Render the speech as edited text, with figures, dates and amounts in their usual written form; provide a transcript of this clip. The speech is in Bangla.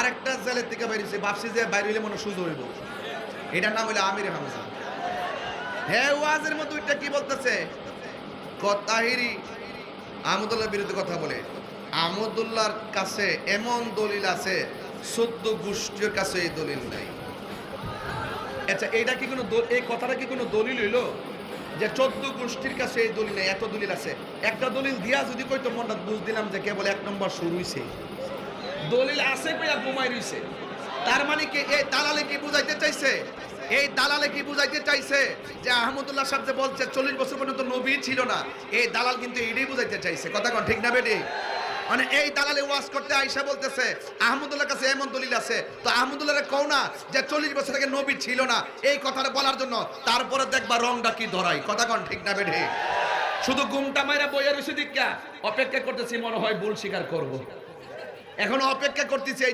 আরেকটা জেলের থেকে বাইরেছে, ভাবছি যে বাইরে হইলে মনে সুযোগ হইব। এটার নাম হইলো আমির হামজা। হ্যাঁ, ওয়াজের মধ্যে ওইটা কি বলতেছে, তাহিরি আহমদুল্লাহর বিরুদ্ধে কথা বলে। আহমদুল্লাহর কাছে এমন দলিল আছে 14 গোষ্ঠীর কাছে এই দলিল নাই। আচ্ছা, এইটা কি কোনো এই কথাটা কি কোনো দলিল হইলো যে 14 গোষ্ঠীর কাছে এই দলিল নেই? এত দলিল আছে। একটা দলিল দিয়া যদি কইতো মনটা বুঝ দিলাম যে কেবল 1 নম্বর শুরু হইছে, দলিল আছে কইয়া ঘুমাই রইছে। তার মানে কি এই দালালে কি বুঝাইতে চাইছে? এই দালালে কি বুঝাইতে চাইছে যে আহমদুল্লাহ সাহেব যে বলছে 40 বছর পর্যন্ত নবী ছিল না, এই দালাল কিন্তু এটাই বুঝাইতে চাইছে। কথা কোন ঠিক না বেটি? মানে এই দালালে ওয়াজ করতে আয়েশা বলতেছে আহমদুল্লাহর কাছে এমন দলিল আছে, তো আহমদুল্লাহরে কও না যে 40 বছর আগে নবী ছিল না, এই কথাটা বলার জন্য। তারপরে দেখবা রংটা কি ধরাই। কথা কোন ঠিক না বেটি? শুধু গুমটা মাইরা বইয়া রইছে দিক্কা অপেক্ষা করতেছি, মনে হয় ভুল স্বীকার করব। এখন অপেক্ষা করতেছি এই